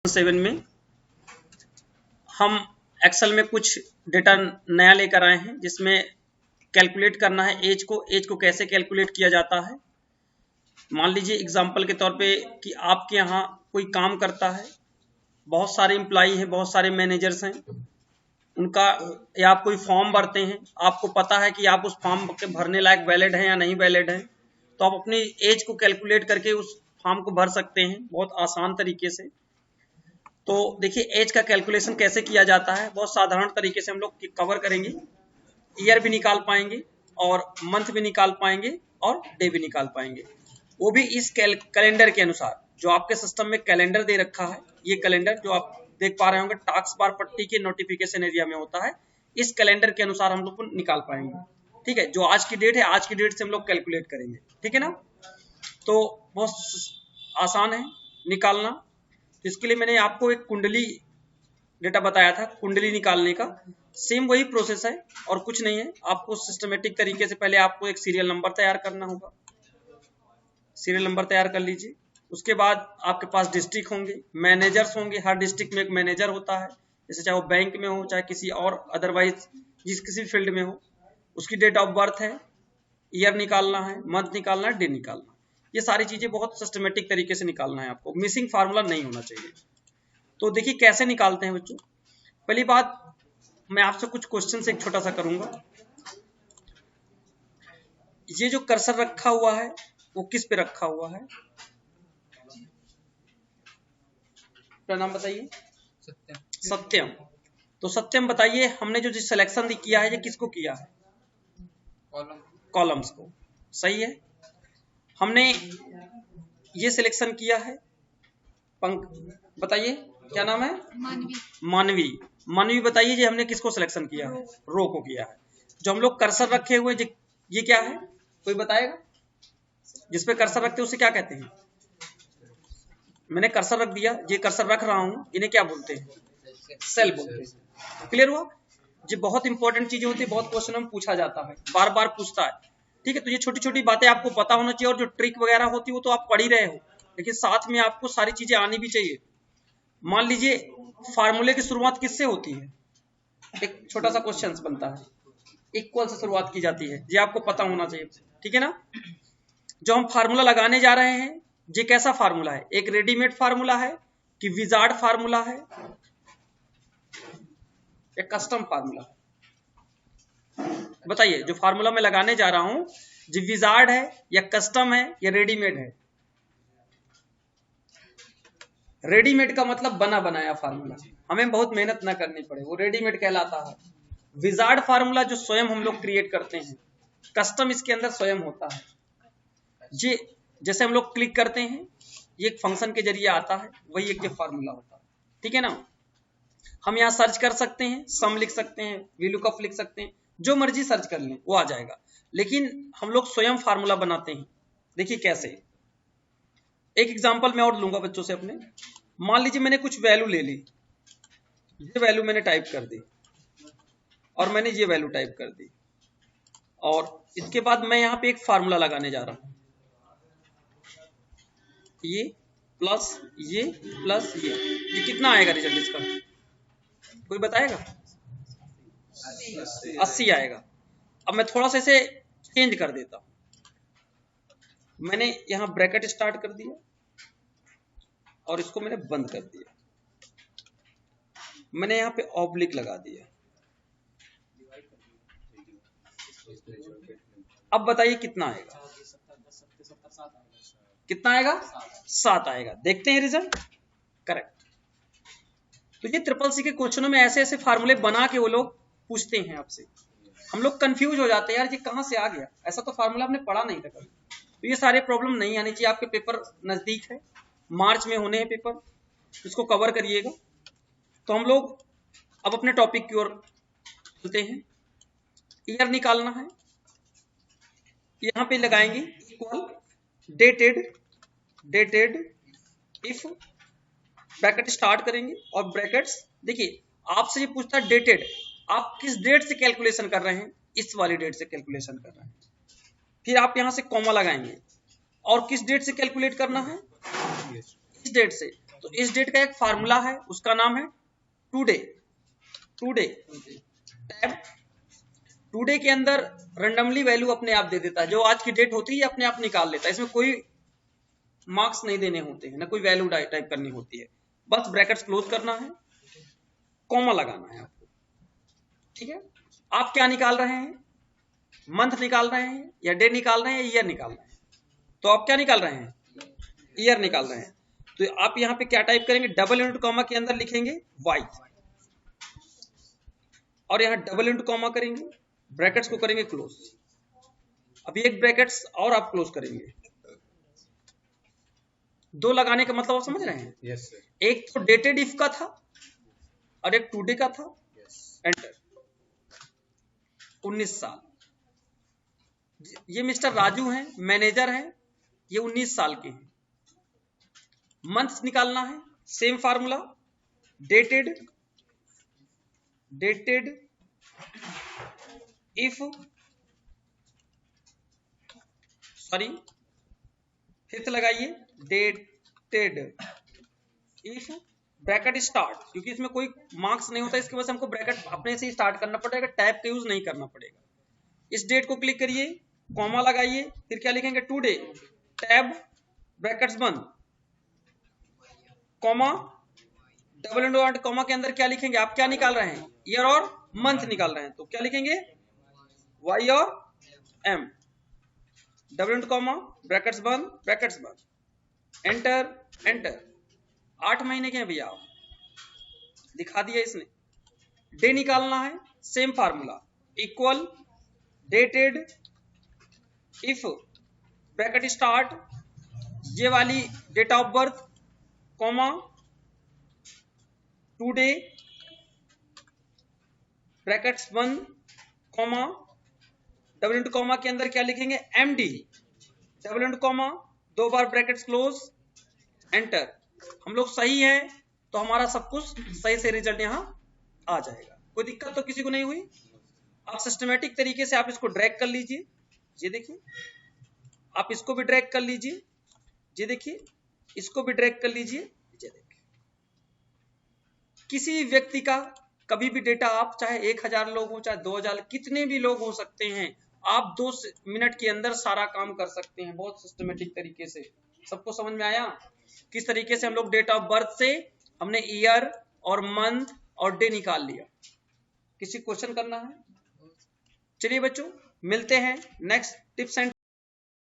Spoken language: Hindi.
7 में हम एक्सेल में कुछ डेटा नया लेकर आए हैं जिसमें कैलकुलेट करना है एज को कैसे कैलकुलेट किया जाता है। मान लीजिए एग्जांपल के तौर पे कि आपके यहाँ कोई काम करता है, बहुत सारे एम्प्लॉई हैं, बहुत सारे मैनेजर्स हैं, उनका या आप कोई फॉर्म भरते हैं, आपको पता है कि आप उस फॉर्म के भरने लायक वैलिड हैं या नहीं वैलिड हैं, तो आप अपनी एज को कैलकुलेट करके उस फॉर्म को भर सकते हैं बहुत आसान तरीके से। तो देखिए एज का कैलकुलेशन कैसे किया जाता है, बहुत साधारण तरीके से हम लोग कवर करेंगे। ईयर भी निकाल पाएंगे और मंथ भी निकाल पाएंगे और डे भी निकाल पाएंगे, वो भी इस कैलेंडर के अनुसार जो आपके सिस्टम में कैलेंडर दे रखा है। ये कैलेंडर जो आप देख पा रहे होंगे टास्क बार पट्टी के नोटिफिकेशन एरिया में होता है, इस कैलेंडर के अनुसार हम लोग को निकाल पाएंगे। ठीक है, जो आज की डेट है, आज की डेट से हम लोग कैलकुलेट करेंगे। ठीक है ना, तो बहुत आसान है निकालना। तो इसके लिए मैंने आपको एक कुंडली डेटा बताया था, कुंडली निकालने का सेम वही प्रोसेस है और कुछ नहीं है। आपको सिस्टमेटिक तरीके से पहले आपको एक सीरियल नंबर तैयार करना होगा। सीरियल नंबर तैयार कर लीजिए। उसके बाद आपके पास डिस्ट्रिक्ट होंगे, मैनेजर्स होंगे, हर डिस्ट्रिक्ट में एक मैनेजर होता है, जैसे चाहे वो बैंक में हो चाहे किसी और अदरवाइज जिस किसी फील्ड में हो। उसकी डेट ऑफ बर्थ है, ईयर निकालना है, मंथ निकालना है, डे निकालना है। ये सारी चीजें बहुत सिस्टमेटिक तरीके से निकालना है आपको, मिसिंग फार्मूला नहीं होना चाहिए। तो देखिए कैसे निकालते हैं बच्चों। पहली बात मैं आपसे कुछ क्वेश्चन से एक छोटा सा करूंगा। ये जो कर्सर रखा हुआ है वो किस पे रखा हुआ है? क्या नाम बताइए? सत्यम। सत्यम। तो सत्यम बताइए, हमने जो सिलेक्शन किया है ये किसको किया है? कॉलम्स को। सही है, हमने ये सिलेक्शन किया है। बताइए क्या नाम है? मानवी। मानवी बताइए जी हमने किसको सिलेक्शन किया है? रो को किया है। जो हम लोग कर्सर रखे हुए ये क्या है, कोई बताएगा? जिसपे कर्सर रखते हैं उसे क्या कहते हैं? मैंने कर्सर रख दिया, ये कर्सर रख रहा हूं, इन्हें क्या बोलते हैं? सेल बोलते हैं। क्लियर हुआ? ये बहुत इंपॉर्टेंट चीजें होती है, बहुत क्वेश्चन में पूछा जाता है, बार बार पूछता है। ठीक है, तो ये छोटी छोटी बातें आपको पता होना चाहिए और जो ट्रिक वगैरह होती है वो तो आप पढ़ ही रहे हो, लेकिन साथ में आपको सारी चीजें आनी भी चाहिए। मान लीजिए फार्मूले की शुरुआत किससे होती है? एक छोटा सा क्वेश्चन बनता है, इक्वल से शुरुआत की जाती है, ये आपको पता होना चाहिए। ठीक है ना, जो हम फार्मूला लगाने जा रहे हैं ये कैसा फार्मूला है? एक रेडीमेड फार्मूला है कि विजार्ड फार्मूला है या कस्टम फार्मूला है? बताइए, जो फार्मूला मैं लगाने जा रहा हूं जो विजार्ड है या कस्टम है या रेडीमेड है? रेडीमेड का मतलब बना बनाया फार्मूला, हमें बहुत मेहनत ना करनी पड़े, वो रेडीमेड कहलाता है। विजार्ड फार्मूला जो स्वयं हम लोग क्रिएट करते हैं, कस्टम इसके अंदर स्वयं होता है। ये जैसे हम लोग क्लिक करते हैं, ये एक फंक्शन के जरिए आता है, वही एक फार्मूला होता है। ठीक है ना, हम यहाँ सर्च कर सकते हैं, सम लिख सकते हैं, VLOOKUP लिख सकते हैं, जो मर्जी सर्च कर लें वो आ जाएगा, लेकिन हम लोग स्वयं फार्मूला बनाते हैं। देखिए कैसे, एक एग्जांपल मैं और लूंगा बच्चों से अपने। मान लीजिए मैंने कुछ वैल्यू ले ली, ये वैल्यू मैंने टाइप कर दी और मैंने ये वैल्यू टाइप कर दी, और इसके बाद मैं यहाँ पे एक फार्मूला लगाने जा रहा हूं, ये प्लस ये कितना आएगा रिजल्ट इसका? कोई बताएगा? 80 आएगा। अब मैं थोड़ा सा इसे चेंज कर देता हूं, मैंने यहां ब्रैकेट स्टार्ट कर दिया और इसको मैंने बंद कर दिया, मैंने यहां पे ऑब्लिक लगा दिया। अब बताइए कितना आएगा? कितना आएगा? 7 आएगा। देखते हैं रिजल्ट। करेक्ट। तो ये ट्रिपल-सी के क्वेश्चनों में ऐसे ऐसे फार्मूले बना के वो लोग पूछते हैं आपसे, हम लोग कंफ्यूज हो जाते हैं, यार ये कहां से आ गया, ऐसा तो फार्मूला हमने पढ़ा नहीं था कभी। तो ये सारे प्रॉब्लम नहीं आनी चाहिए। आपके पेपर नजदीक है, मार्च में होने हैं पेपर, इसको कवर करिएगा। तो हम लोग अब अपने टॉपिक की ओर चलते हैं। ईयर निकालना है, यहां पे लगाएंगे equal dated if, bracket start करेंगे और ब्रैकेट्स। देखिए आपसे ये पूछता है डेटेड, आप किस डेट से कैलकुलेशन कर रहे हैं? इस वाली डेट से कैलकुलेशन कर रहे हैं। फिर आप यहां से कॉमा लगाएंगे और किस डेट से कैलकुलेट करना है? इस डेट से। तो इस डेट का एक फार्मूला है, उसका नाम है टुडे। टुडे टैब टुडे के अंदर रैंडमली वैल्यू अपने आप दे देता है, जो आज की डेट होती है अपने आप निकाल लेता है, इसमें कोई मार्क्स नहीं देने होते हैं, ना कोई वैल्यू टाइप करनी होती है, बस ब्रैकेट्स क्लोज करना है, कॉमा लगाना है आपको। ठीक है, आप क्या निकाल रहे हैं, मंथ निकाल रहे हैं या डे निकाल रहे हैं या ईयर निकाल रहे हैं? तो आप क्या निकाल रहे हैं, ईयर निकाल रहे हैं। तो आप यहां पे क्या टाइप करेंगे, डबल इंटू कॉमा के अंदर लिखेंगे वाई, और यहां डबल इंटू कॉमा करेंगे, ब्रैकेट्स को करेंगे क्लोज। अभी एक ब्रैकेट्स और आप क्लोज करेंगे, दो लगाने का मतलब आप समझ रहे हैं? Yes sir. एक तो डेटेड इफ का था और एक टुडे का था। एंटर। 19 साल। ये मिस्टर राजू हैं, मैनेजर हैं, ये 19 साल के हैं। मंथ्स निकालना है, same formula, dated if, sorry fifth लगाइए, डेटेड इफ ब्रैकेट स्टार्ट, क्योंकि इसमें कोई मार्क्स नहीं होता, इसके वजह से हमको ब्रैकेट अपने से ही स्टार्ट करना पड़ेगा, टैब का यूज नहीं करना पड़ेगा। इस डेट को क्लिक करिए, कॉमा लगाइए, फिर क्या लिखेंगे, टुडे, टैब, ब्रैकेट्स बंद, कॉमा, डबल इंटू कॉमा के अंदर क्या लिखेंगे, आप क्या निकाल रहे हैं, ईयर और मंथ निकाल रहे हैं, तो क्या लिखेंगे, वाई और M, double into comma, brackets बंद, एंटर, एंटर। 8 महीने के हैं भैया, दिखा दिया इसने। डे निकालना है, same formula, equal dated if bracket start, ये वाली date of birth, comma, today, brackets बंद, कॉमा, डबल इंटू कॉमा के अंदर क्या लिखेंगे, एमडी, डबल इंटू कॉमा, 2 बार ब्रैकेट्स क्लोज, एंटर। हम लोग सही है तो हमारा सब कुछ सही से रिजल्ट यहां आ जाएगा, कोई दिक्कत तो किसी को नहीं हुई। आप सिस्टमेटिक तरीके से आप इसको ड्रैग कर लीजिए, ये देखिए, आप इसको भी ड्रैग कर लीजिए, ये देखिए, इसको भी ड्रैग कर लीजिए, ये देखिए। किसी व्यक्ति का कभी भी डेटा, आप चाहे 1000 लोग हो, चाहे 2000, कितने भी लोग हो सकते हैं, आप 2 मिनट के अंदर सारा काम कर सकते हैं, बहुत सिस्टमेटिक तरीके से। सबको समझ में आया किस तरीके से हम लोग डेट ऑफ बर्थ से हमने ईयर और मंथ और डे निकाल लिया? किसी क्वेश्चन करना है? चलिए बच्चों, मिलते हैं नेक्स्ट टिप्स एंड